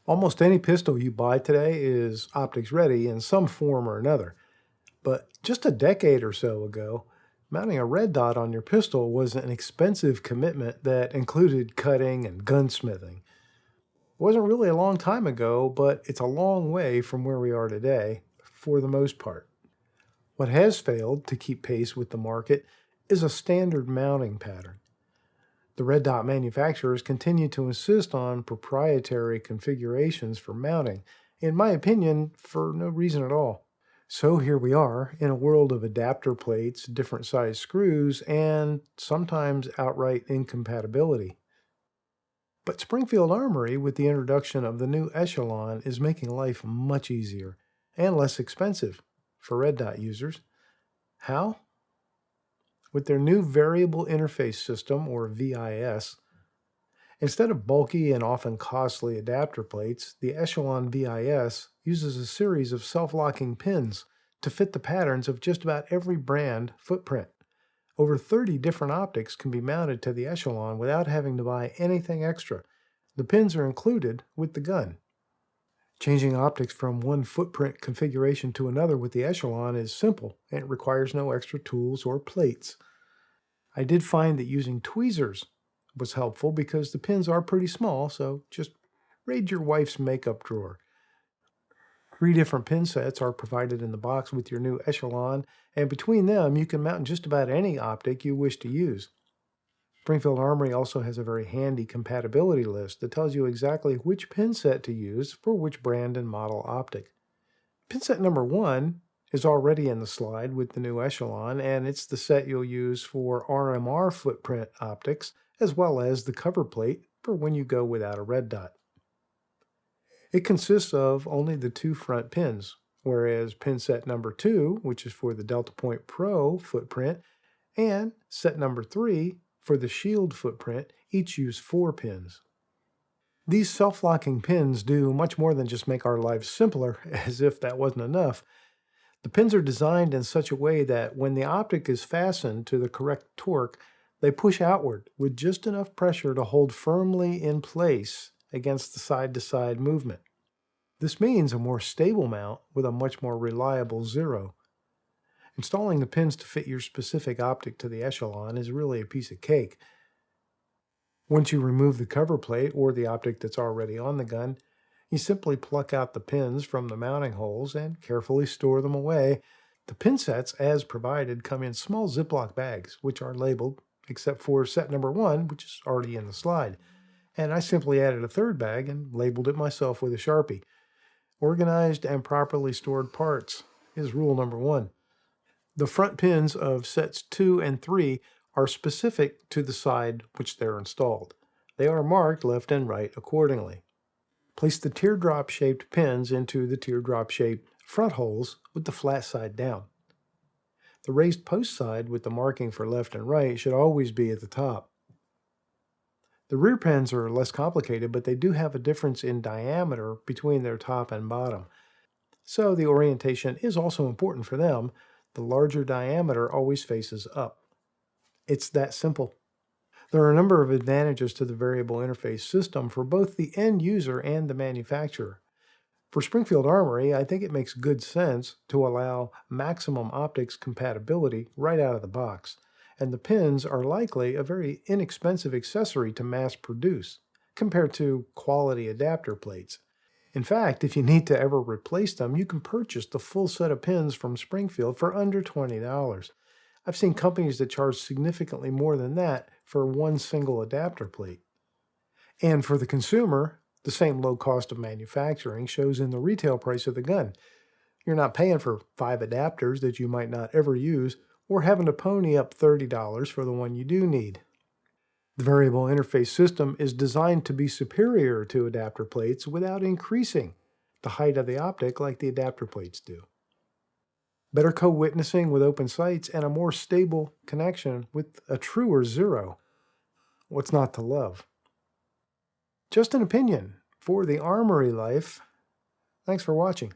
Almost any pistol you buy today is optics ready in some form or another. But just a decade or so ago, mounting a red dot on your pistol was an expensive commitment that included cutting and gunsmithing. It wasn't really a long time ago, but it's a long way from where we are today, for the most part. What has failed to keep pace with the market is a standard mounting pattern. The red dot manufacturers continue to insist on proprietary configurations for mounting, in my opinion, for no reason at all. So here we are in a world of adapter plates, different size screws, and sometimes outright incompatibility. But Springfield Armory, with the introduction of the new Echelon, is making life much easier and less expensive for red dot users. How? With their new variable interface system, or VIS. Instead of bulky and often costly adapter plates, the Echelon VIS uses a series of self-locking pins to fit the patterns of just about every brand footprint. Over 30 different optics can be mounted to the Echelon without having to buy anything extra. The pins are included with the gun. Changing optics from one footprint configuration to another with the Echelon is simple, and it requires no extra tools or plates. I did find that using tweezers was helpful because the pins are pretty small, so just raid your wife's makeup drawer. 3 different pin sets are provided in the box with your new Echelon, and between them you can mount just about any optic you wish to use. Springfield Armory also has a very handy compatibility list that tells you exactly which pin set to use for which brand and model optic. Pin set number 1 is already in the slide with the new Echelon, and it's the set you'll use for RMR footprint optics, as well as the cover plate for when you go without a red dot. It consists of only the 2 front pins, whereas pin set number 2, which is for the Delta Point Pro footprint, and set number 3 for the Shield footprint, each use 4 pins. These self-locking pins do much more than just make our lives simpler, as if that wasn't enough. The pins are designed in such a way that when the optic is fastened to the correct torque, they push outward with just enough pressure to hold firmly in place against the side-to-side movement. This means a more stable mount with a much more reliable zero. Installing the pins to fit your specific optic to the Echelon is really a piece of cake. Once you remove the cover plate or the optic that's already on the gun, you simply pluck out the pins from the mounting holes and carefully store them away. The pin sets, as provided, come in small Ziploc bags, which are labeled, except for set number 1, which is already in the slide. And I simply added a 3rd bag and labeled it myself with a Sharpie. Organized and properly stored parts is rule number 1. The front pins of sets 2 and 3 are specific to the side which they're installed. They are marked left and right accordingly. Place the teardrop-shaped pins into the teardrop-shaped front holes with the flat side down. The raised post side with the marking for left and right should always be at the top. The rear pins are less complicated, but they do have a difference in diameter between their top and bottom. So the orientation is also important for them. The larger diameter always faces up. It's that simple. There are a number of advantages to the variable interface system for both the end user and the manufacturer. For Springfield Armory, I think it makes good sense to allow maximum optics compatibility right out of the box, and the pins are likely a very inexpensive accessory to mass produce compared to quality adapter plates. In fact, if you need to ever replace them, you can purchase the full set of pins from Springfield for under $20. I've seen companies that charge significantly more than that for one single adapter plate. And for the consumer, the same low cost of manufacturing shows in the retail price of the gun. You're not paying for 5 adapters that you might not ever use, or having to pony up $30 for the one you do need. The variable interface system is designed to be superior to adapter plates without increasing the height of the optic like the adapter plates do. Better co-witnessing with open sights and a more stable connection with a truer zero. What's not to love? Just an opinion for the Armory life. Thanks for watching.